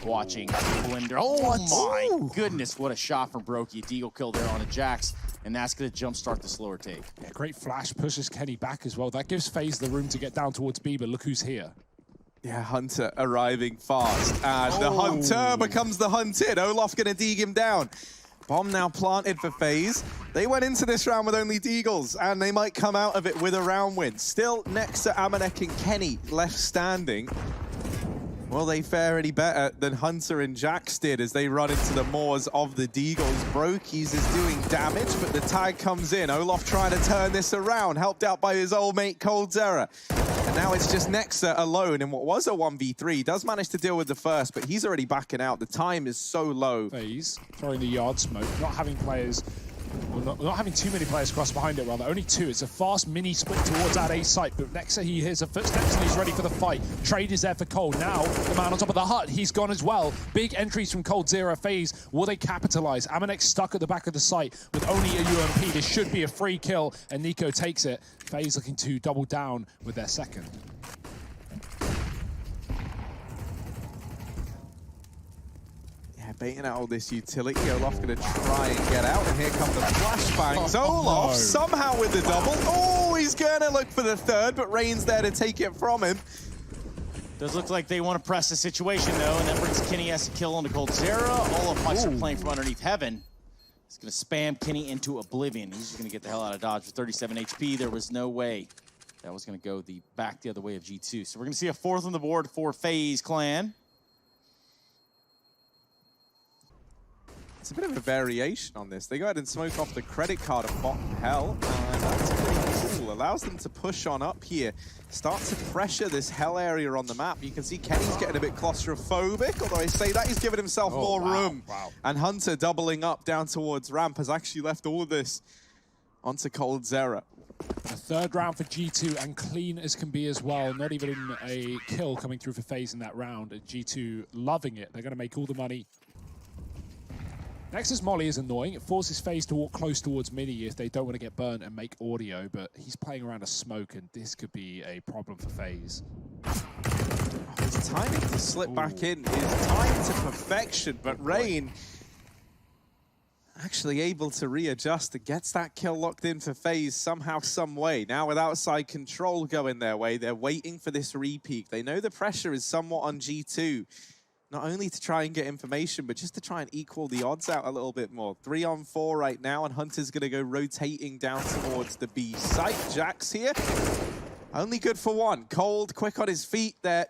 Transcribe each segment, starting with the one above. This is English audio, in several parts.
watching Blender. Oh my goodness, what a shot from Brokey. Deagle kill there on a Jax, and that's going to jumpstart the slower take. Yeah, great flash, pushes Kenny back as well. That gives FaZe the room to get down towards B, but look who's here. Yeah, Hunter arriving fast, and the Hunter becomes the hunted. Olaf gonna dig him down. Bomb now planted for FaZe. They went into this round with only Deagles, and they might come out of it with a round win. Still next to Amanek and Kenny left standing. Will they fare any better than Hunter and Jax did as they run into the moors of the Deagles? Brokies is doing damage, but the tag comes in. Olaf trying to turn this around, helped out by his old mate COLDZERA. And now it's just Nexa alone in what was a 1v3. He does manage to deal with the first, but he's already backing out. The time is so low. FaZe throwing the yard smoke, not having players, well, not having too many players cross behind it, rather. Only two. It's a fast mini split towards that A site, but Nexa, he hears the footsteps and he's ready for the fight. Trade is there for Cold. Now, the man on top of the hut, he's gone as well. Big entries from COLDZERA. FaZe, will they capitalize? Amanek stuck at the back of the site with only a UMP. This should be a free kill, and Nico takes it. FaZe looking to double down with their second. Baiting out all this utility. Olaf gonna try and get out, and here come the flashbangs. Olaf somehow with the double. Oh, he's gonna look for the third, but Rain's there to take it from him. Does look like they want to press the situation though, and that brings Kenny has to kill onto COLDZERA. All of Meister playing from underneath heaven. He's gonna spam Kenny into oblivion. He's just gonna get the hell out of dodge with 37 HP. There was no way that was gonna go back the other way of G2. So we're gonna see a fourth on the board for FaZe Clan. It's a bit of a variation on this. They go ahead and smoke off the credit card of bottom hell, and that's pretty cool. Allows them to push on up here, start to pressure this hell area on the map. You can see Kenny's getting a bit claustrophobic, although I say that he's giving himself more room. And Hunter doubling up down towards ramp has actually left all of this onto COLDZERA. A third round for G2, and clean as can be as well. Not even a kill coming through for FaZe in that round. And G2 loving it. They're going to make all the money. Nexus Molly is annoying. It forces FaZe to walk close towards mini if they don't want to get burnt and make audio, but he's playing around a smoke, and this could be a problem for FaZe. His timing to slip back in is timed to perfection, but Rain actually able to readjust and gets that kill locked in for FaZe somehow, some way. Now with outside control going their way, they're waiting for this repeat. They know the pressure is somewhat on G2. Not only to try and get information, but just to try and equal the odds out a little bit more. 3 on 4 right now, and Hunter's going to go rotating down towards the B site. Jax here, only good for one. Cold, quick on his feet there.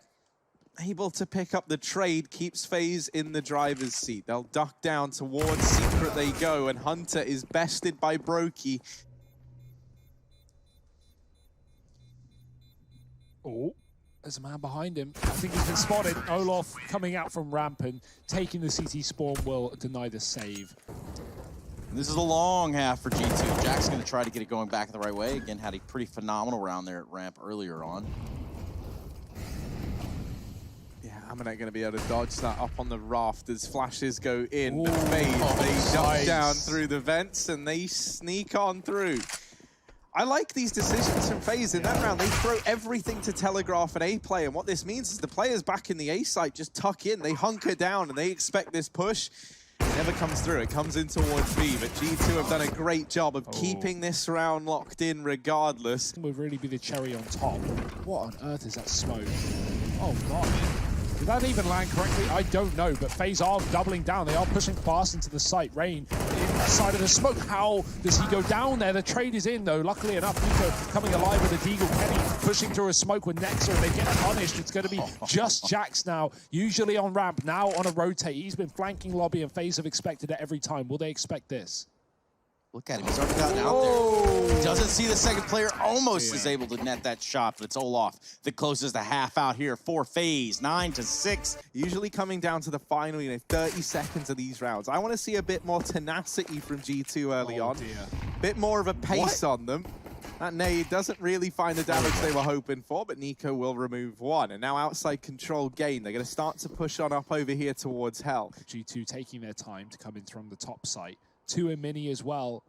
Able to pick up the trade, keeps FaZe in the driver's seat. They'll duck down towards Secret they go, and Hunter is bested by Brokey. Oh. There's a man behind him. I think he's been spotted. Olaf coming out from ramp and taking the CT spawn will deny the save. This is a long half for G2. Jack's going to try to get it going back the right way. Again, had a pretty phenomenal round there at ramp earlier on. Yeah, Amanek going to be able to dodge that up on the raft as flashes go in. But FaZe, they duck down through the vents and they sneak on through. I like these decisions from FaZe in that round. They throw everything to telegraph an A play, and what this means is the players back in the A site just tuck in. They hunker down, and they expect this push. It never comes through. It comes in towards B, but G2 have done a great job of keeping this round locked in regardless. Would really be the cherry on top. What on earth is that smoke? Oh, God. Did that even land correctly? I don't know, but FaZe are doubling down. They are pushing fast into the site. Rain inside of the smoke. How does he go down there? The trade is in, though. Luckily enough, Nico coming alive with a Deagle. Kenny pushing through a smoke with Nexa, and they get punished. It's going to be just Jax now, usually on ramp, now on a rotate. He's been flanking lobby, and FaZe have expected it every time. Will they expect this? Look at him, he's already gotten out there. Doesn't see the second player, almost is able to net that shot, but it's Olaf that closes the half out here for FaZe, 9-6. Usually coming down to the final, 30 seconds of these rounds. I want to see a bit more tenacity from G2 early on. Bit more of a pace on them. That nade doesn't really find the damage they were hoping for, but Nico will remove one. And now outside control gain. They're going to start to push on up over here towards Hell. G2 taking their time to come in from the top site. 2 in mini as well.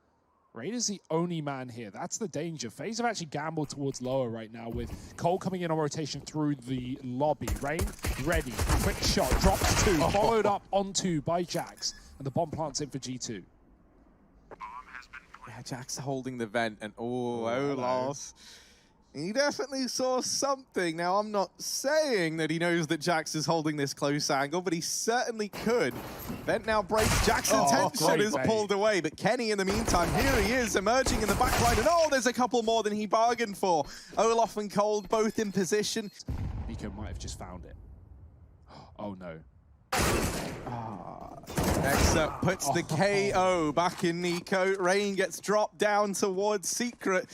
Rain is the only man here. That's the danger. FaZe have actually gambled towards lower right now with Cole coming in on rotation through the lobby. Rain ready. Quick shot. Drops 2. Followed up on 2 by Jax. And the bomb plants in for G2. Yeah, Jax holding the vent, and Olaf. He definitely saw something. Now, I'm not saying that he knows that Jax is holding this close angle, but he certainly could. Vent now breaks. Jackson's headshot is pulled away, but Kenny, in the meantime, here he is, emerging in the backline, and there's a couple more than he bargained for. Olaf and Cold both in position. Nico might have just found it. Oh, no. Next up puts the KO back in Nico. Rain gets dropped down towards Secret.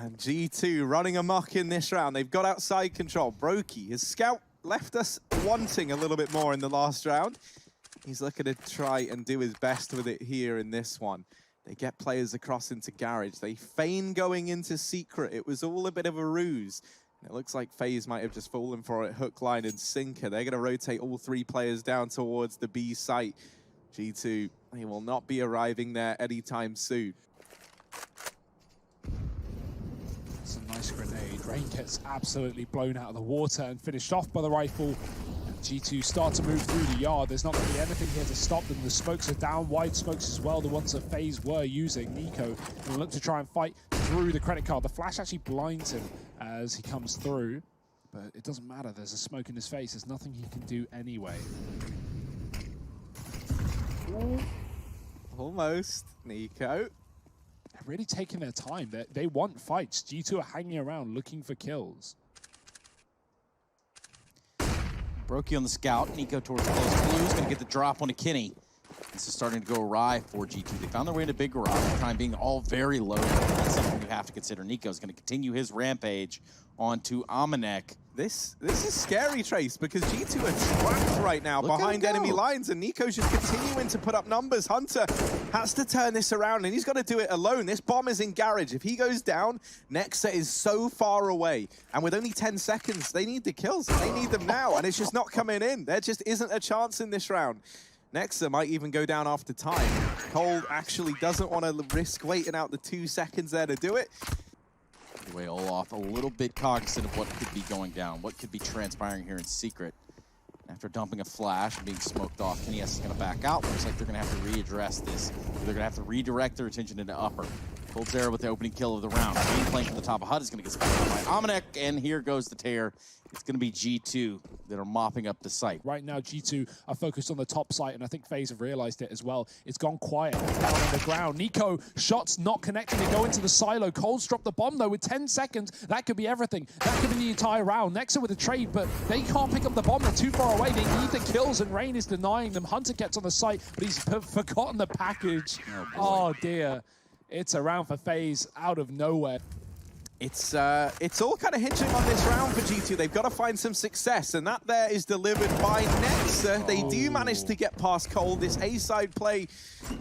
And G2 running amok in this round. They've got outside control. Brokey, his scout, left us wanting a little bit more in the last round. He's looking to try and do his best with it here in this one. They get players across into Garage. They feign going into Secret. It was all a bit of a ruse. It looks like FaZe might have just fallen for it, hook, line, and sinker. They're going to rotate all 3 players down towards the B site. G2, they will not be arriving there anytime soon. It's a nice grenade. Rain gets absolutely blown out of the water and finished off by the rifle. And G2 start to move through the yard. There's not going to be anything here to stop them. The smokes are down, wide smokes as well, the ones that FaZe were using. Nico will look to try and fight through the credit card. The flash actually blinds him as he comes through, but it doesn't matter. There's a smoke in his face. There's nothing he can do anyway. Almost, Nico. They're really taking their time. They want fights. G2 are hanging around looking for kills. Brokey on the scout. Nico towards the close blue. He's going to get the drop on a Kinney. This is starting to go awry for G2. They found their way into big garage. For the time being all very low. That's something you have to consider. Nico's going to continue his rampage onto Amanek. This is scary, Trace, because G2 are trapped right now behind enemy lines, and Nico's just continuing to put up numbers. Hunter has to turn this around, and he's got to do it alone. This bomb is in Garage. If he goes down, Nexa is so far away, and with only 10 seconds, they need the kills. They need them now, and it's just not coming in. There just isn't a chance in this round. Nexa might even go down after time. Cold actually doesn't want to risk waiting out the 2 seconds there to do it. Anyway, Olaf a little bit cognizant of what could be going down, what could be transpiring here in Secret. After dumping a flash and being smoked off, Kenny is going to back out. Looks like they're going to have to readdress this. They're going to have to redirect their attention into upper. COLDZERA with the opening kill of the round. Rain playing from the top of HUD is going to get spiked by Amanek, and here goes the tear. It's going to be G2 that are mopping up the site. Right now, G2 are focused on the top site, and I think FaZe have realized it as well. It's gone quiet down on the ground. Nico, shots not connecting. They go into the silo. Cold's dropped the bomb, though, with 10 seconds. That could be everything. That could be the entire round. Nexa with a trade, but they can't pick up the bomb. They're too far away. They need the kills, and Rain is denying them. Hunter gets on the site, but he's forgotten the package. Oh, dear. It's a round for FaZe out of nowhere. It's all kind of hinging on this round for G2. They've got to find some success, and that there is delivered by Nexa. They do manage to get past Cold. This A-side play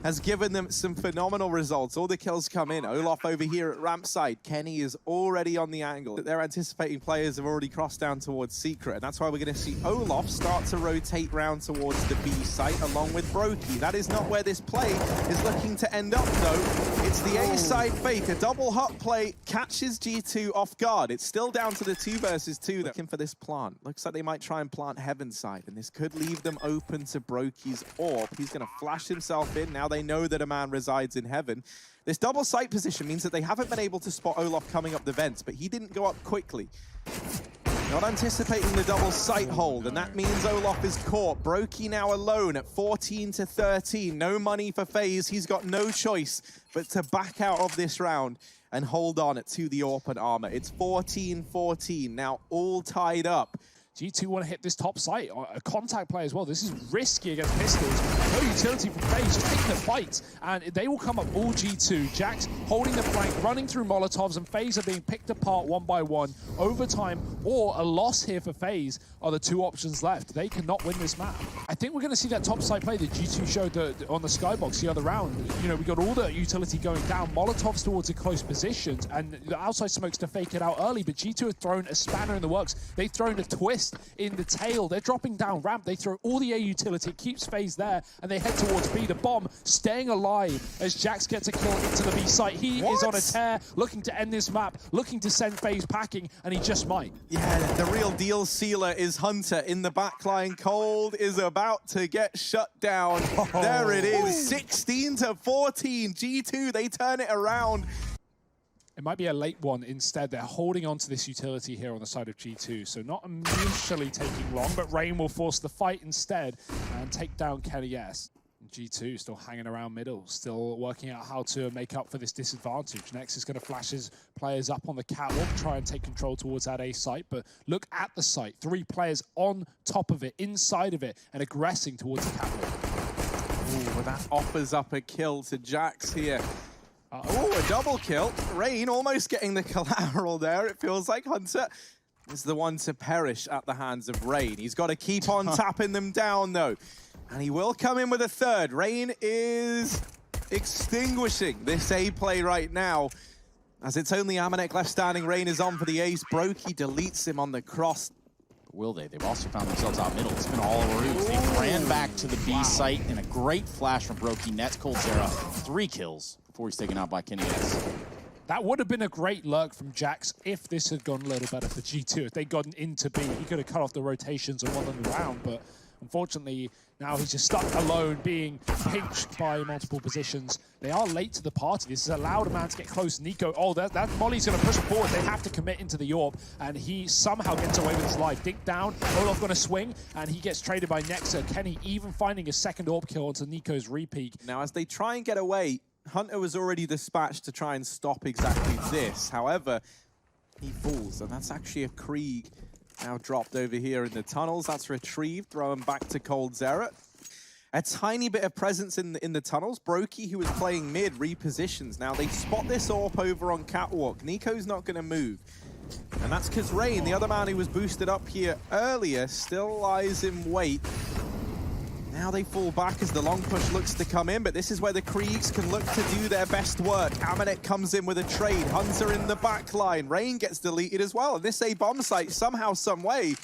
has given them some phenomenal results. All the kills come in. Olaf over here at ramp side. Kenny is already on the angle. They're anticipating players have already crossed down towards Secret, and that's why we're going to see Olaf start to rotate round towards the B site along with Brokey. That is not where this play is looking to end up, though. It's the A-side fake. A double hot play catches G2 off guard. It's still down to the 2 versus 2. Looking for this plant. Looks like they might try and plant Heaven side, and this could leave them open to Brokey's AWP. He's going to flash himself in. Now they know that a man resides in Heaven. This double site position means that they haven't been able to spot Olaf coming up the vents, but he didn't go up quickly. Not anticipating the double sight hold, and that means Olaf is caught. Brokey now alone at 14-13. No money for FaZe. He's got no choice but to back out of this round and hold on to the AWP and armor. It's 14-14, now all tied up. G2 want to hit this top site. A contact play as well. This is risky against pistols. No utility from FaZe, just taking the fight. And they will come up all G2. Jax holding the flank, running through Molotovs, and FaZe are being picked apart one by one. Overtime or a loss here for FaZe are the 2 options left. They cannot win this map. I think we're going to see that top site play that G2 showed on the skybox the other round. You know, we got all the utility going down. Molotovs towards the close positions, and the outside smokes to fake it out early, but G2 have thrown a spanner in the works. They've thrown a twist fast in the tail. They're dropping down ramp. They throw all the A utility. It keeps FaZe there, and they head towards B. The bomb staying alive as Jax gets a kill into the B site. He is on a tear, looking to end this map, looking to send FaZe packing, and he just might. Yeah, the real deal sealer is Hunter in the backline. Cold is about to get shut down. There it is, 16 to 14. G2, they turn it around. It might be a late one instead. They're holding on to this utility here on the side of G2, so not initially taking long, but Rain will force the fight instead and take down Kenny S. G2 still hanging around middle, still working out how to make up for this disadvantage. Next is going to flash his players up on the catwalk, try and take control towards that A site, but look at the site. 3 players on top of it, inside of it, and aggressing towards the catwalk. Ooh, well, that offers up a kill to Jax here. Oh, a double kill. Rain almost getting the collateral there. It feels like Hunter is the one to perish at the hands of Rain. He's got to keep on tapping them down, though. And he will come in with a third. Rain is extinguishing this A play right now. As it's only Amanek left standing, Rain is on for the ace. Brokey deletes him on the cross. But will they? They've also found themselves out middle. It's been all over Ooze. They ran back to the B site, and a great flash from Brokey nets COLDZERA. 3 kills before he's taken out by Kenny S. That would have been a great lurk from Jax if this had gone a little better for G2. If they'd gotten into B, he could have cut off the rotations and won them around, but unfortunately, now he's just stuck alone, being pinched by multiple positions. They are late to the party. This has allowed a man to get close. Nico, oh, that Molly's going to push forward. They have to commit into the AWP, and he somehow gets away with his life. Dink down, Olaf going to swing, and he gets traded by Nexa. Kenny even finding a second AWP kill onto Nico's repeat. Now, as they try and get away, Hunter was already dispatched to try and stop exactly this. However, he falls, and that's actually a Krieg. Now dropped over here in the tunnels. That's retrieved, thrown back to COLDZERA. A tiny bit of presence in the tunnels. Brokey, who was playing mid, repositions. Now they spot this AWP over on catwalk. Nico's not going to move. And that's because Rain, the other man who was boosted up here earlier, still lies in wait. Now they fall back as the long push looks to come in, but this is where the Kriegs can look to do their best work. Amanek comes in with a trade. Hunter in the back line. Rain gets deleted as well. And this A bomb site, somehow, some way,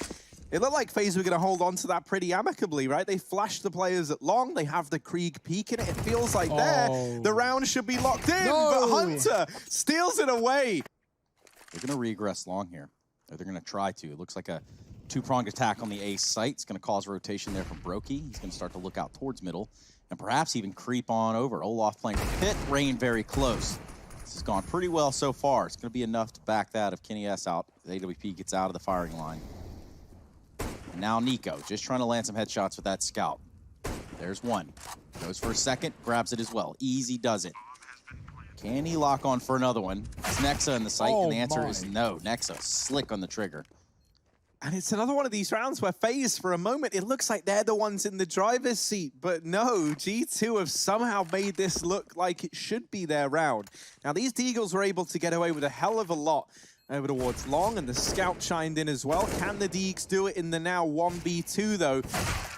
it looked like FaZe were going to hold on to that pretty amicably, right? They flashed the players at long. They have the Krieg peeking it. It feels like there, the round should be locked in, but Hunter steals it away. They're going to regress long here. Or they're going to try to. It looks like a 2-pronged attack on the A site. It's going to cause rotation there from Brokey. He's going to start to look out towards middle and perhaps even creep on over. Olaf playing for pit, Rain very close. This has gone pretty well so far. It's going to be enough to back that if Kenny S out. The AWP gets out of the firing line. And now Nico, just trying to land some headshots with that scout. There's one. Goes for a second, grabs it as well. Easy does it. Can he lock on for another one? It's Nexa in the site, and the answer is no. Nexa, slick on the trigger. And it's another one of these rounds where FaZe, for a moment, it looks like they're the ones in the driver's seat. But no, G2 have somehow made this look like it should be their round. Now, these Deagles were able to get away with a hell of a lot over towards long, and the scout chimed in as well. Can the Deags do it in the now 1v2, though?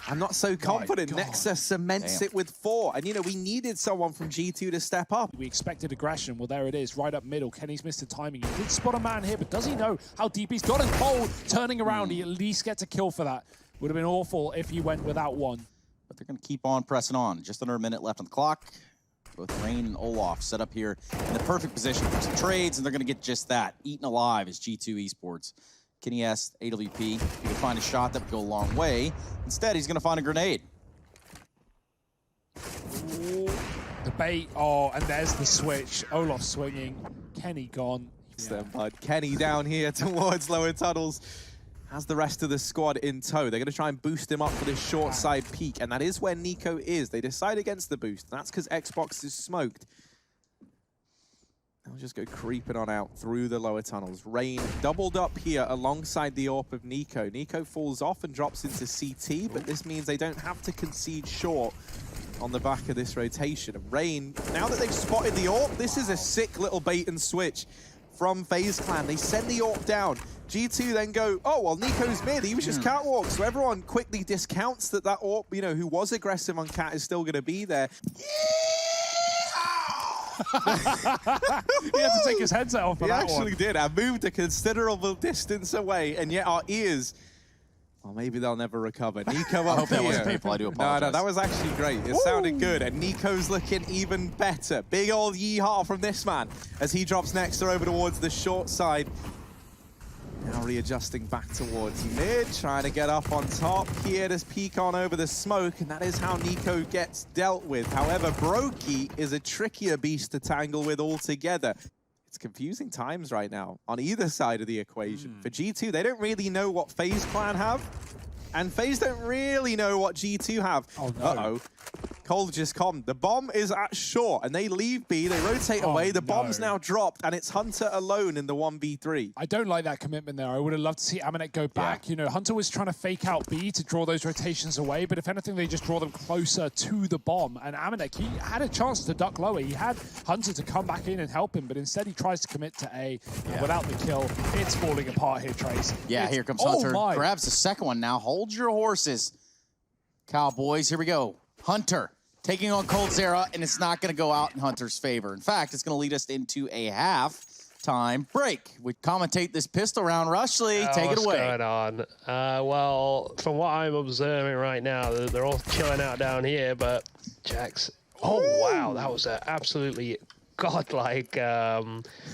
I'm not so confident. Nexa cements it with 4. And, you know, we needed someone from G2 to step up. We expected aggression. Well, there it is, right up middle. Kenny's missed the timing. He did spot a man here, but does he know how deep he's got? And Cold turning around. He at least gets a kill for that. Would have been awful if he went without one. But they're going to keep on pressing on. Just under a minute left on the clock. Both Rain and Olaf set up here in the perfect position for some trades, and they're going to get just that. Eaten alive is G2 Esports. Kenny S, AWP, he can find a shot that would go a long way. Instead, he's going to find a grenade. Ooh, the bait, oh, and there's the switch. Olaf swinging, Kenny gone. Kenny down here towards lower tunnels. Has the rest of the squad in tow. They're going to try and boost him up for this short side peak, and that is where Nico is. They decide against the boost, and that's because Xbox is smoked. They'll just go creeping on out through the lower tunnels. Rain doubled up here alongside the AWP of Nico. Nico falls off and drops into CT, but this means they don't have to concede short on the back of this rotation. And Rain, now that they've spotted the AWP, this is a sick little bait and switch from FaZe Clan. They send the AWP down. G2 then go, oh, well, Nico's mid. He was just catwalk. So everyone quickly discounts that AWP, you know, who was aggressive on cat is still going to be there. He had to take his headset off for that one. He actually did. I moved a considerable distance away, and yet our ears Well, maybe they'll never recover. Nico I up hope that here. wasn't painful. I do apologize. No, that was actually great. It sounded good, and Nico's looking even better. Big old yeehaw from this man as he drops Nexter over towards the short side. Now readjusting back towards mid, trying to get up on top. Here to peek on over the smoke, and that is how Nico gets dealt with. However, Brokey is a trickier beast to tangle with altogether. It's confusing times right now on either side of the equation. For G2, they don't really know what FaZe Clan have, and FaZe don't really know what G2 have. Oh, no. Uh-oh. Cold just come. The bomb is at short, and they leave B. They rotate away. The bomb's now dropped, and it's Hunter alone in the 1v3. I don't like that commitment there. I would have loved to see Amanek go back. You know, Hunter was trying to fake out B to draw those rotations away, but if anything, they just draw them closer to the bomb. And Amanek, he had a chance to duck lower. He had Hunter to come back in and help him, but instead he tries to commit to A. Without the kill, it's falling apart here, Trace. Yeah, here comes Hunter. Grabs the second one now. Hold your horses, Cowboys. Here we go. Hunter taking on COLDZERA, and it's not going to go out in Hunter's favor. In fact, it's going to lead us into a half-time break. We commentate this pistol round. Rushley, take it away. What's going on? Well, from what I'm observing right now, they're all chilling out down here, but Jax... Oh, wow, that was an absolutely godlike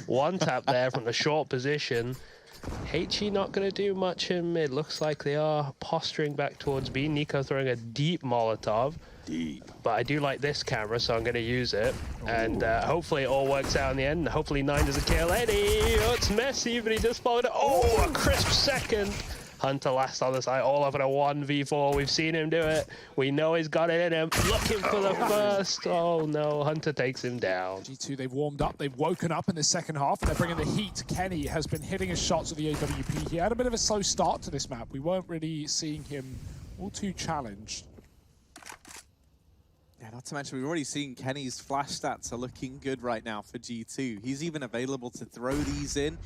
one-tap there from the short position. HE not going to do much in mid. Looks like they are posturing back towards B. Nico throwing a deep Molotov. But I do like this camera, so I'm going to use it. And hopefully it all works out in the end. Hopefully 9 doesn't kill any. Oh, it's messy, but he just followed it. Oh, a crisp second. Hunter last on the side, all up in a 1v4. We've seen him do it. We know he's got it in him. Looking for the first. Oh, no. Hunter takes him down. G2, they've warmed up. They've woken up in the second half, and they're bringing the heat. Kenny has been hitting his shots with the AWP. He had a bit of a slow start to this map. We weren't really seeing him all too challenged. Yeah, not to mention, we've already seen Kenny's flash stats are looking good right now for G2. He's even available to throw these in,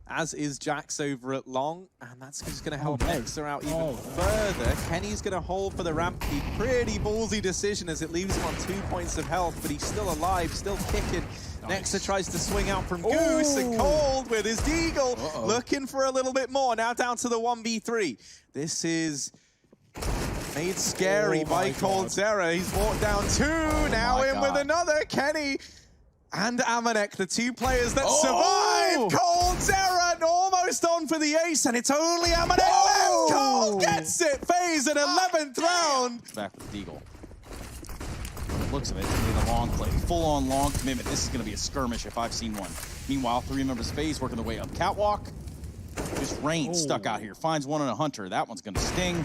as is Jax over at long, and that's just going to help Nexter out even further. Kenny's going to hold for the ramp peak. Pretty ballsy decision as it leaves him on 2 points of health, but he's still alive, still kicking. Nexter tries to swing out from Goose, and Cold with his deagle, looking for a little bit more. Now down to the 1v3. This is made scary by COLDZERA. He's walked down 2, now in with another. Kenny and Amanek, the 2 players that survived. COLDZERA almost on for the ace, and it's only Amanek left. Cold gets it. FaZe at 11th round. Back with Deagle. Looks of it, it's going to be the long play. Full-on long commitment. This is going to be a skirmish if I've seen one. Meanwhile, 3 members of FaZe working their way up catwalk. Just Rain stuck out here. Finds one on a Hunter. That one's going to sting.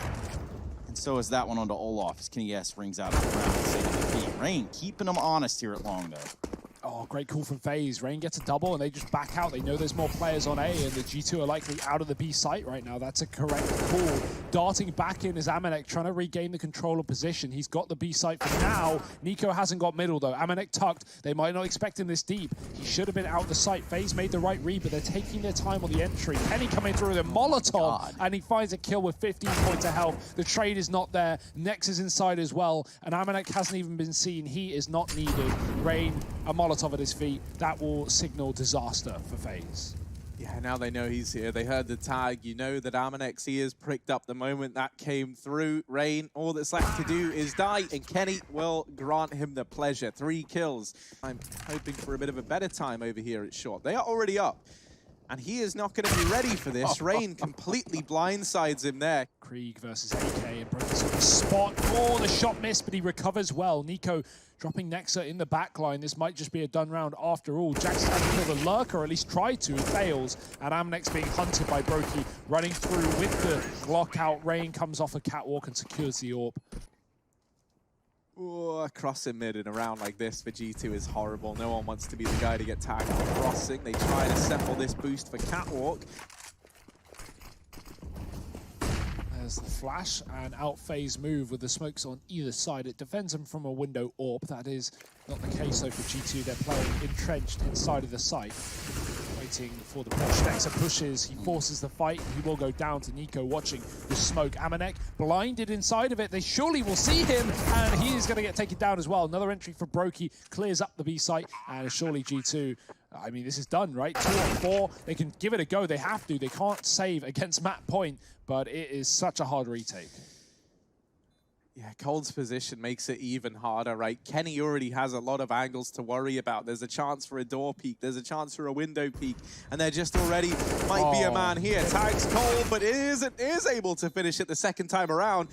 And so is that one onto Olaf as Kenny S rings out of the round and saving the key. Rain keeping them honest here at long, though. Oh, great call from FaZe. Rain gets a double, and they just back out. They know there's more players on A, and the G2 are likely out of the B site right now. That's a correct call. Darting back in is Amanek, trying to regain the control of position. He's got the B site for now. Nico hasn't got middle, though. Amanek tucked. They might not expect him this deep. He should have been out the site. FaZe made the right read, but they're taking their time on the entry. Kenny coming through with a Molotov, and he finds a kill with 15 points of health. The trade is not there. Nex is inside as well, and Amanek hasn't even been seen. He is not needed. Rain, a Molotov at his feet. That will signal disaster for FaZe. Yeah, now they know he's here. They heard the tag. You know that Amanek's ears pricked up the moment that came through. Rain, all that's left to do is die, and Kenny will grant him the pleasure. 3 kills. I'm hoping for a bit of a better time over here at short. They are already up, and he is not going to be ready for this. Rain completely blindsides him there. Krieg versus AK, and Broker's on the spot. Oh, the shot missed, but he recovers well. Nico dropping Nexa in the back line. This might just be a done round after all. Jackson has to kill the lurker, or at least try to. He fails, and Amnek's being hunted by Brokey, running through with the Glock out. Rain comes off a catwalk and secures the AWP. Ooh, crossing mid in a round like this for G2 is horrible. No one wants to be the guy to get tagged for crossing. They try to settle this boost for catwalk. There's the flash and out FaZe move with the smokes on either side. It defends them from a window AWP. That is not the case though for G2. They're playing entrenched inside of the site. Waiting for the push. Nexa pushes, he forces the fight. He will go down to Nico watching the smoke. Amanek blinded inside of it. They surely will see him, and he is going to get taken down as well. Another entry for Brokey clears up the B site, and surely G2 I mean, this is done, right? 2 on 4. They can give it a go. They have to. They can't save against Matt Point, but it is such a hard retake. Yeah, Cold's position makes it even harder, right? Kenny already has a lot of angles to worry about. There's a chance for a door peek. There's a chance for a window peek. And there just already might be a man here. Tags Cold, but is able to finish it the second time around.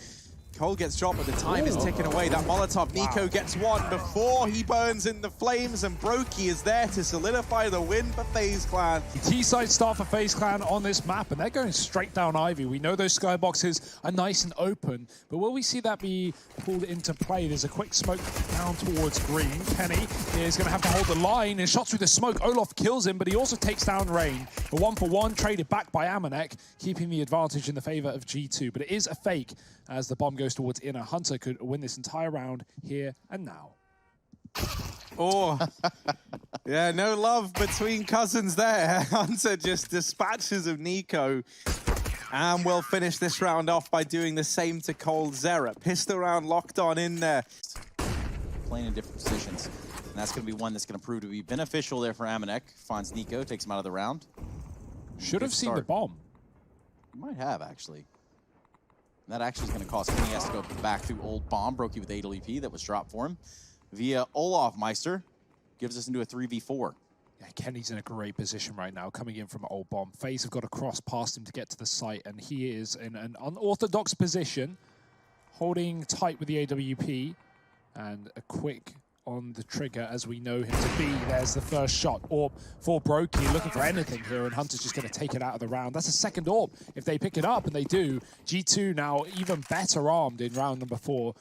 Cole gets dropped, but the time is ticking away. That Molotov, Nico gets one before he burns in the flames, and Brokey is there to solidify the win for FaZe Clan. T-side start for FaZe Clan on this map, and they're going straight down Ivy. We know those skyboxes are nice and open, but will we see that be pulled into play? There's a quick smoke down towards green. Kenny is going to have to hold the line, and shot through the smoke. Olaf kills him, but he also takes down Rain. A 1-for-1 traded back by Amanek, keeping the advantage in the favor of G2, but it is a fake as the bomb goes towards inner. Hunter could win this entire round here and now. Oh, yeah, no love between cousins there. Hunter just dispatches of Nico. And we'll finish this round off by doing the same to COLDZERA. Pistol round locked on in there. Playing in different positions. And that's going to be one that's going to prove to be beneficial there for Amanek. Finds Nico, takes him out of the round. Should have seen the bomb. He might have, actually. And that actually is going to cost Kenny. He has to go back through old bomb. Brokey with AWP that was dropped for him. Via Olaf Meister. Gives us into a 3v4. Yeah, Kenny's in a great position right now, coming in from old bomb. FaZe have got to cross past him to get to the site, and he is in an unorthodox position, holding tight with the AWP, and a quick on the trigger as we know him to be. There's the first shot. Orb for Brokey, looking for anything here, and Hunter's just going to take it out of the round. That's a second orb. If they pick it up, and they do, G2 now even better armed in round number 4.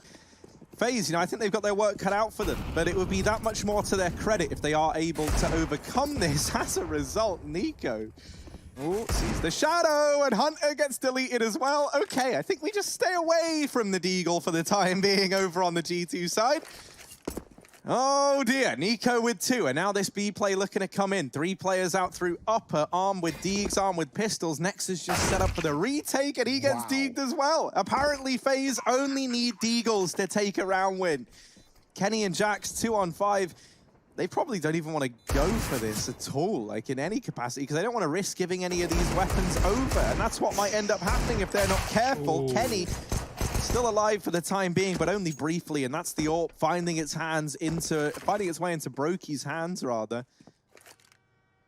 FaZe, I think they've got their work cut out for them, but it would be that much more to their credit if they are able to overcome this. As a result, Nico sees the shadow, and Hunter gets deleted as well. Okay, I think we just stay away from the Deagle for the time being over on the G2 side. Oh dear, Nico with 2, and now this B play looking to come in. 3 players out through upper, armed with Deegs, armed with pistols. Nexus just set up for the retake, and he gets Deeged as well. Apparently, FaZe only need Deagles to take a round win. Kenny and Jax 2 on 5. They probably don't even want to go for this at all, like in any capacity, because they don't want to risk giving any of these weapons over, and that's what might end up happening if they're not careful. Ooh. Kenny still alive for the time being, but only briefly, and that's the AWP finding its way into Brokey's hands, rather.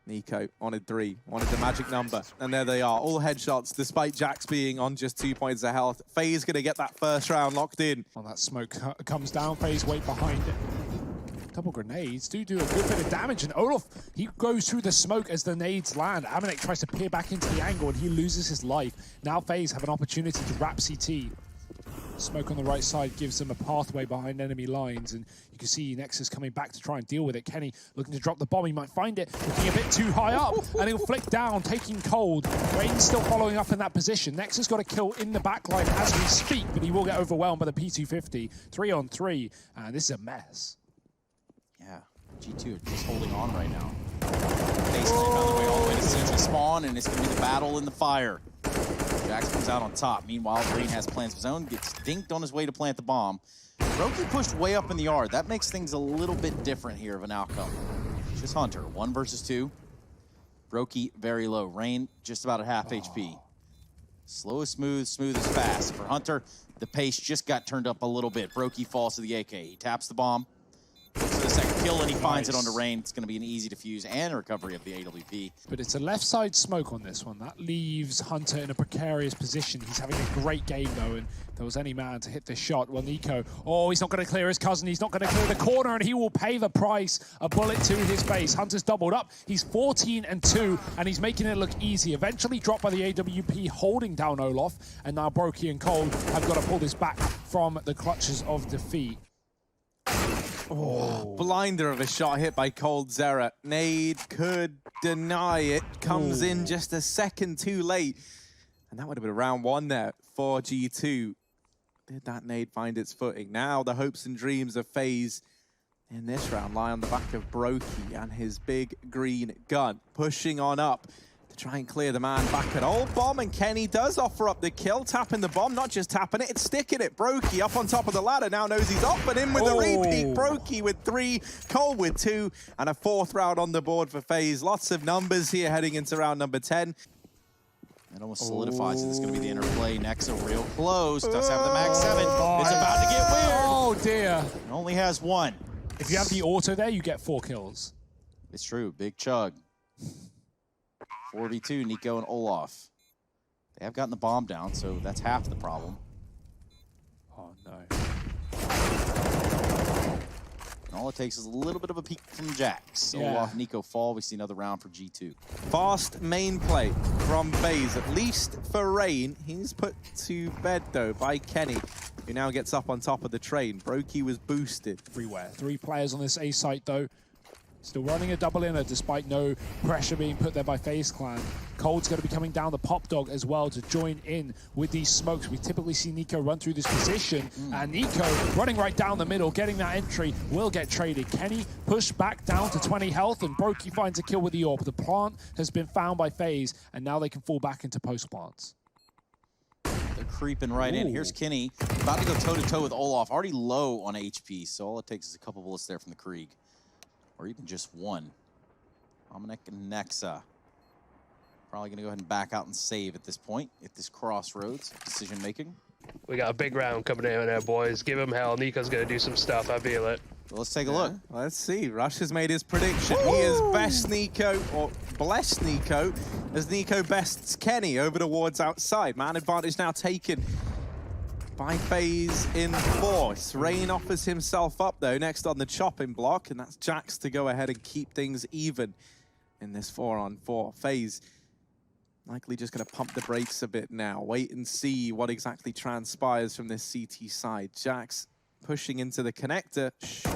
Nico wanted 3, wanted the magic number, and there they are, all headshots, despite Jax being on just 2 points of health. FaZe gonna get that first round locked in. Well, that smoke comes down, FaZe wait behind it. Couple grenades do a good bit of damage, and Olaf, he goes through the smoke as the nades land. Amanek tries to peer back into the angle, and he loses his life. Now FaZe have an opportunity to wrap CT. Smoke on the right side gives them a pathway behind enemy lines, and you can see Nexus coming back to try and deal with it. Kenny looking to drop the bomb. He might find it, looking a bit too high up, and he'll flick down, taking cold. Rain's still following up in that position. Nexus got a kill in the backline as we speak, but he will get overwhelmed by the P250. 3 on 3, and this is a mess. Yeah, G2 are just holding on right now. FaZe found their way all the way to CG spawn, and it's going to be the battle in the fire. Jax comes out on top. Meanwhile, Rain has plans of his own, gets dinked on his way to plant the bomb. Brokey pushed way up in the yard. That makes things a little bit different here of an outcome. Just Hunter, 1 versus 2. Brokey very low. Rain just about at half HP. Slow is smooth, smooth is fast. For Hunter, the pace just got turned up a little bit. Brokey falls to the AK. He taps the bomb. Looks for the second kill, and he finds it onto Rain. It's going to be an easy defuse and recovery of the AWP. But it's a left side smoke on this one. That leaves Hunter in a precarious position. He's having a great game, though, and if there was any man to hit this shot, well, Nico, he's not going to clear his cousin. He's not going to clear the corner, and he will pay the price. A bullet to his face. Hunter's doubled up. He's 14 and 2, and he's making it look easy. Eventually dropped by the AWP, holding down Olaf, and now Brokey and Cold have got to pull this back from the clutches of defeat. Blinder of a shot hit by COLDZERA. Nade could deny it. Comes in just a second too late. And that would have been round 1 there for G2. Did that nade find its footing? Now the hopes and dreams of FaZe in this round lie on the back of Brokey and his big green gun. Pushing on up to try and clear the man back at Old Bomb, and Kenny does offer up the kill, tapping the bomb, not just tapping it, it's sticking it. Brokey up on top of the ladder, now knows he's off, but in with the repeat. Brokey with 3, Cole with 2, and a 4th round on the board for FaZe. Lots of numbers here heading into round number 10. It almost solidifies that it's going to be the interplay. Nexa real close, does have the max 7. It's about to get weird. Oh dear. It only has 1. If you have the auto there, you get 4 kills. It's true, big chug. 4v2, Nico and Olaf. They have gotten the bomb down, so that's half the problem. Oh no. And all it takes is a little bit of a peek from Jax. Yeah. Olaf, Nico fall. We see another round for G2. Fast main play from FaZe, at least for Rain. He's put to bed, though, by Kenny, who now gets up on top of the train. Brokey was boosted. Everywhere. 3 players on this A site, though. Still running a double inner despite no pressure being put there by FaZe Clan. Cold's going to be coming down the pop dog as well to join in with these smokes. We typically see Nico run through this position, and Nico running right down the middle, getting that entry, will get traded. Kenny pushed back down to 20 health, and Brokey finds a kill with the AWP. The plant has been found by FaZe, and now they can fall back into post plants. They're creeping right in. Here's Kenny, about to go toe-to-toe with Olaf, already low on HP, so all it takes is a couple bullets there from the Krieg. Or even just 1. Dominic and Nexa. Probably going to go ahead and back out and save at this point, at this crossroads decision making. We got a big round coming in there, boys. Give him hell. Nico's going to do some stuff. I feel it. Well, let's take a look. Let's see. Rush has made his prediction. He is best Nico, or blessed Nico, as Nico bests Kenny over towards outside. Man advantage now taken by FaZe in force. Rain offers himself up, though, next on the chopping block, and that's Jax to go ahead and keep things even in this 4-on-4. FaZe likely just going to pump the brakes a bit now. Wait and see what exactly transpires from this CT side. Jax pushing into the connector. Should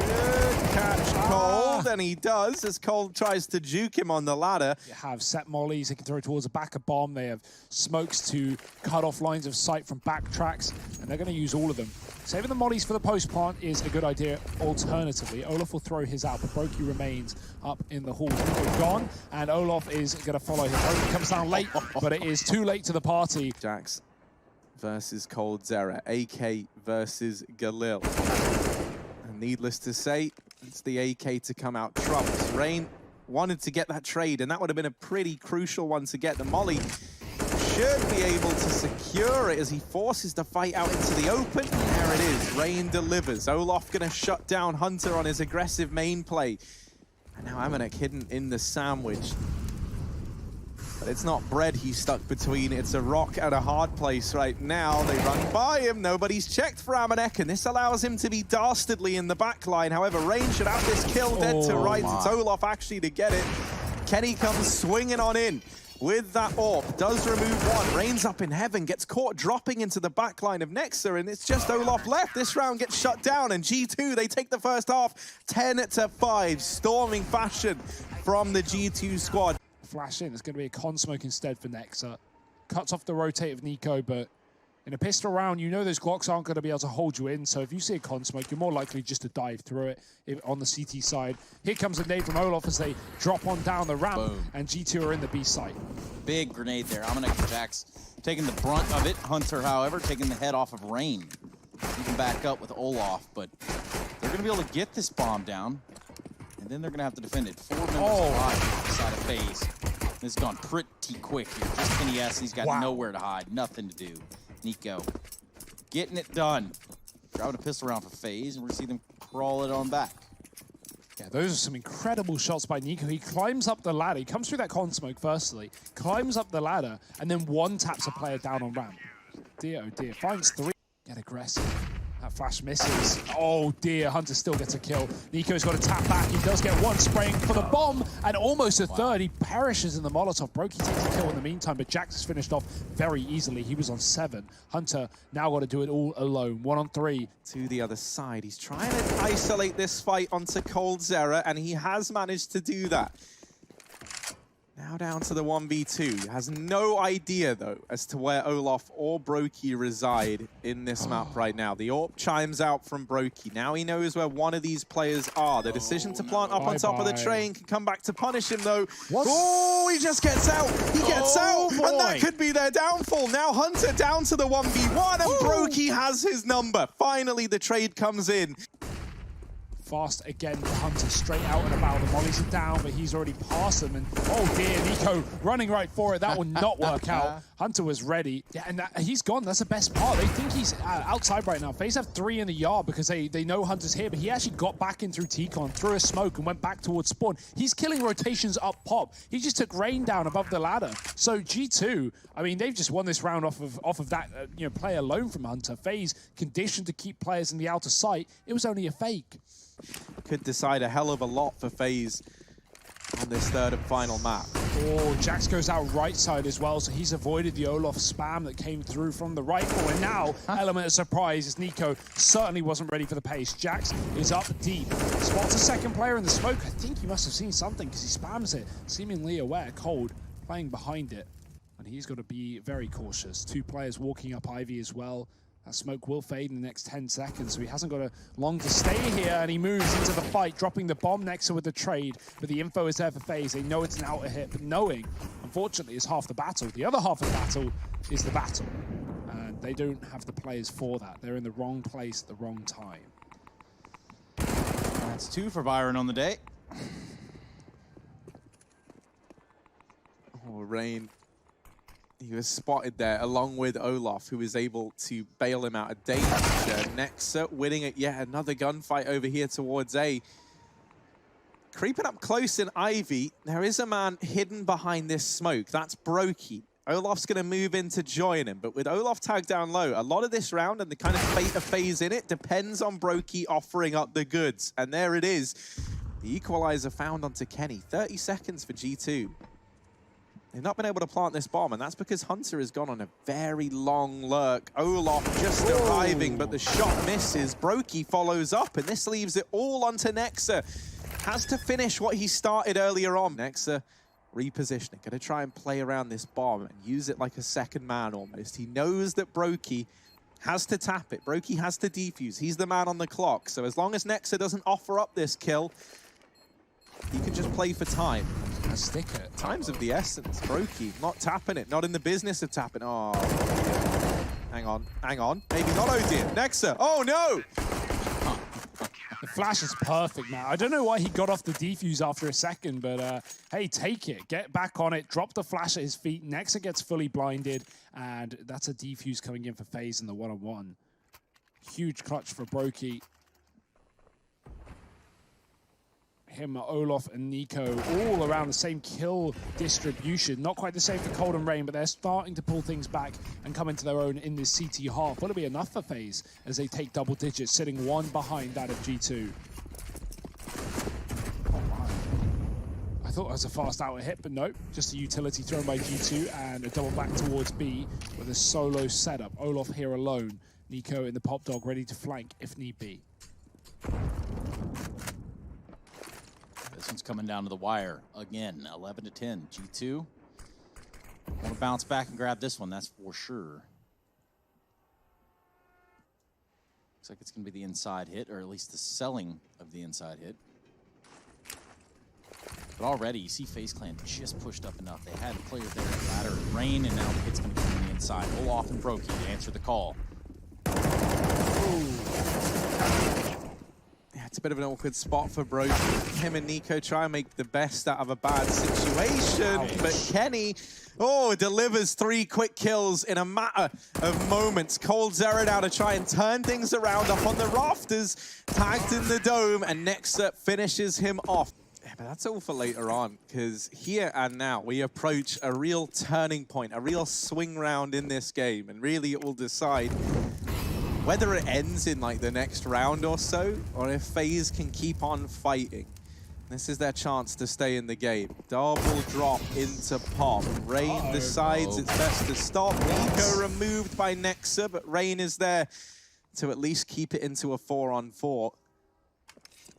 catch Cold, and he does, as Cold tries to juke him on the ladder. You have set mollies they can throw towards the back of bomb. They have smokes to cut off lines of sight from backtracks, and they're going to use all of them. Saving the mollies for the post plant is a good idea. Alternatively, Olaf will throw his out, but Brokey remains up in the hall. Nico gone, and Olaf is going to follow him. Brokey comes down late, but it is too late to the party. Jax versus COLDZERA, AK versus Galil. And needless to say, it's the AK to come out trumps. Rain wanted to get that trade, and that would have been a pretty crucial one to get. The molly should be able to secure it as he forces the fight out into the open. There it is. Rain delivers. Olaf going to shut down Hunter on his aggressive main play. And now Amanek hidden in the sandwich. But it's not bread he's stuck between, it's a rock and a hard place right now. They run by him, nobody's checked for Amanek, and this allows him to be dastardly in the back line. However, Rain should have this kill dead to rights. It's Olaf actually to get it. Kenny comes swinging on in with that AWP, does remove 1. Rain's up in heaven, gets caught dropping into the back line of Nexa, and it's just Olaf left. This round gets shut down, and G2, they take the first half 10-5, storming fashion from the G2 squad. Flash in. It's going to be a con smoke instead for Nexa. Cuts off the rotate of Nico, but in a pistol round, you know those Glocks aren't going to be able to hold you in, so if you see a con smoke, you're more likely just to dive through it on the CT side. Here comes a nade from Olaf as they drop on down the ramp, and G2 are in the B site. Big grenade there. Dominic and Jax taking the brunt of it. Hunter, however, taking the head off of Rain. You can back up with Olaf, but they're going to be able to get this bomb down, and then they're going to have to defend it. 4 members alive on the side of FaZe. This has gone pretty quick here. Just Kenny S. He's got nowhere to hide, nothing to do. Nico getting it done. Driving a pistol round for FaZe, and we're going to see them crawl it on back. Yeah, those are some incredible shots by Nico. He climbs up the ladder. He comes through that con smoke firstly, climbs up the ladder, and then one taps a player down on ramp. Dear, oh dear. Finds 3. Get aggressive. That flash misses. Oh dear, Hunter still gets a kill. Nico's got to tap back. He does get 1 spraying for the bomb, and almost a 3rd. He perishes in the Molotov. Brokey takes a kill in the meantime, but Jax is finished off very easily. He was on 7. Hunter now got to do it all alone. 1 on 3. To the other side. He's trying to isolate this fight onto COLDZERA, and he has managed to do that. Now down to the 1v2. Has no idea, though, as to where Olaf or Brokey reside in this map right now. The AWP chimes out from Brokey. Now he knows where one of these players are. The decision to plant up on top of the train can come back to punish him, though. What? Oh, he just gets out. He gets out, boy. and that could be their downfall. Now Hunter down to the 1v1, and Brokey has his number. Finally, the trade comes in. Fast again for Hunter, straight out and about. The mollies are down, but he's already passed them. And oh dear, Nico running right for it. That will not work out. Hunter was ready. Yeah, and he's gone. That's the best part. They think he's outside right now. FaZe have 3 in the yard because they know Hunter's here, but he actually got back in through T-Con, threw a smoke, and went back towards spawn. He's killing rotations up pop. He just took Rain down above the ladder. So G2, I mean, they've just won this round off of that play alone from Hunter. FaZe conditioned to keep players in the outer sight. It was only a fake. Could decide a hell of a lot for FaZe on this third and final map. Oh, Jax goes out right side as well, so he's avoided the Olaf spam that came through from the rifle. And now, element of surprise is Nico certainly wasn't ready for the pace. Jax is up deep. Spots a second player in the smoke. I think he must have seen something because he spams it, seemingly aware. Cold playing behind it, and he's got to be very cautious. 2 players walking up Ivy as well. That smoke will fade in the next 10 seconds, so he hasn't got long to stay here, and he moves into the fight, dropping the bomb next to with the trade. But the info is there for FaZe. They know it's an outer hit, but knowing, unfortunately, is half the battle. The other half of the battle is the battle, and they don't have the players for that. They're in the wrong place at the wrong time. That's 2 for Byron on the day. Oh, Rain. He was spotted there along with Olaf, who was able to bail him out of danger. Nexa winning it yet another gunfight over here towards A. Creeping up close in Ivy, there is a man hidden behind this smoke. That's Brokey. Olaf's going to move in to join him, but with Olaf tagged down low, a lot of this round and the kind of fate of FaZe in it depends on Brokey offering up the goods. And there it is. The equalizer found onto Kenny. 30 seconds for G2. They've not been able to plant this bomb, and that's because Hunter has gone on a very long lurk. Olaf just arriving, but the shot misses. Brokey follows up, and this leaves it all onto Nexa. Has to finish what he started earlier on. Nexa repositioning, going to try and play around this bomb and use it like a second man almost. He knows that Brokey has to tap it. Brokey has to defuse. He's the man on the clock. So as long as Nexa doesn't offer up this kill, he can just play for time. A sticker. Time's of the essence. Brokey not tapping it, not in the business of tapping. Oh, hang on, hang on. Maybe not. Oh dear. Nexa. Oh no! The flash is perfect now. I don't know why he got off the defuse after a second, but hey, take it. Get back on it. Drop the flash at his feet. Nexa gets fully blinded, and that's a defuse coming in for FaZe in the one-on-one. Huge clutch for Brokey. Him, Olaf, and Nico all around the same kill distribution. Not quite the same for Cold and Rain, but they're starting to pull things back and come into their own in this CT half. Will it be enough for FaZe as they take double digits, sitting 1 behind that of G2? Oh, wow. I thought it was a fast outer hit, but nope. Just a utility thrown by G2 and a double back towards B with a solo setup. Olaf here alone. Nico in the pop dog ready to flank if need be. This one's coming down to the wire again, 11 to 10. G2 want to bounce back and grab this one, that's for sure. Looks like it's going to be the inside hit, or at least the selling of the inside hit. But already, you see FaZe Clan just pushed up enough. They had a player there at ladder and Rain, and now the hit's going to come on the inside. Olaf and Brokey to answer the call. It's a bit of an awkward spot for Brokey. Him and Nico try and make the best out of a bad situation, but Kenny, delivers 3 quick kills in a matter of moments. COLDZERA now to try and turn things around up on the rafters, tagged in the dome, and Nexa finishes him off. Yeah, but that's all for later on, because here and now we approach a real turning point, a real swing round in this game, and really it will decide whether it ends in like the next round or so, or if FaZe can keep on fighting. This is their chance to stay in the game. Double drop into pop. Rain decides it's best to stop. Nico removed by Nexa, but Rain is there to at least keep it into a 4-on-4.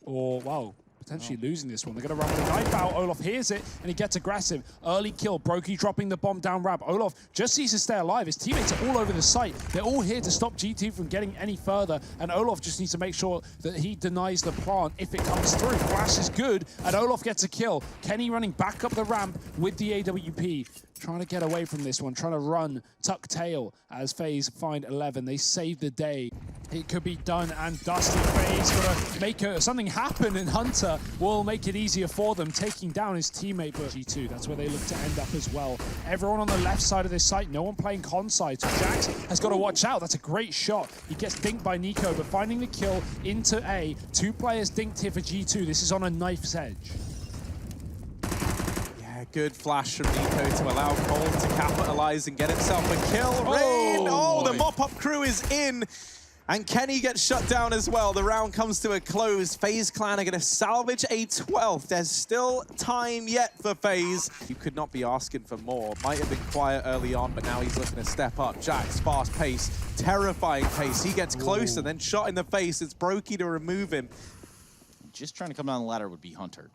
Or, wow, potentially losing this one. They're going to run the knife out. Olof hears it, and he gets aggressive. Early kill. Brokey dropping the bomb down ramp. Olof just needs to stay alive. His teammates are all over the site. They're all here to stop G2 from getting any further, and Olof just needs to make sure that he denies the plant if it comes through. Flash is good, and Olof gets a kill. Kenny running back up the ramp with the AWP. Trying to get away from this one, trying to run, tuck tail as FaZe find 11. They save the day. It could be done and dusted. FaZe gotta make something happen, and Hunter will make it easier for them, taking down his teammate. But G2, that's where they look to end up as well. Everyone on the left side of this site, no one playing con side. So Jax has got to watch out. That's a great shot. He gets dinked by Nico, but finding the kill into A. 2 players dinked here for G2. This is on a knife's edge. Good flash from Nico to allow Cold to capitalize and get himself a kill. Rain! Oh, the mop-up crew is in. And Kenny gets shut down as well. The round comes to a close. FaZe Clan are going to salvage a 12th. There's still time yet for FaZe. You could not be asking for more. Might have been quiet early on, but now he's looking to step up. Jax, fast pace, terrifying pace. He gets closer, then shot in the face. It's Brokey to remove him. Just trying to come down the ladder would be Hunter.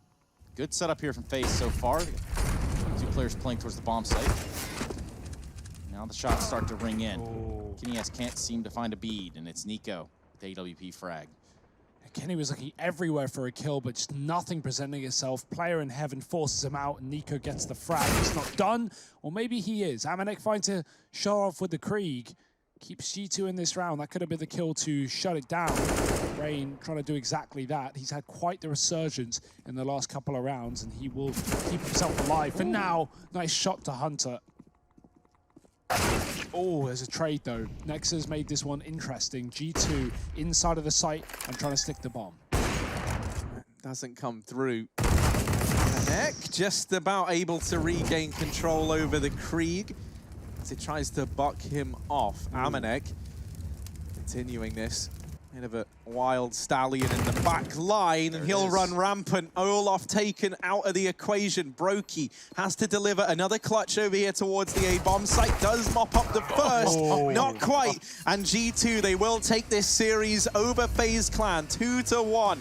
Good setup here from FaZe so far. 2 players playing towards the bomb site. Now the shots start to ring in. Kenny can't seem to find a bead, and it's Nico with AWP frag. Kenny was looking everywhere for a kill, but just nothing presenting itself. Player in heaven forces him out, and Nico gets the frag. It's not done, or maybe he is. Amanek finds a show off with the Krieg. Keeps G2 in this round. That could have been the kill to shut it down. Rain trying to do exactly that. He's had quite the resurgence in the last couple of rounds, and he will keep himself alive. For now, nice shot to Hunter. Oh, there's a trade though. Nexus made this one interesting. G2 inside of the site and trying to stick the bomb. Doesn't come through. Heck, just about able to regain control over the Krieg as he tries to buck him off. Amanek continuing this. Bit of a wild stallion in the back line, and he'll run rampant. Olof taken out of the equation. Brokey has to deliver another clutch over here towards the A-bomb site. Does mop up the first, not quite. And G2, they will take this series over FaZe Clan 2-1.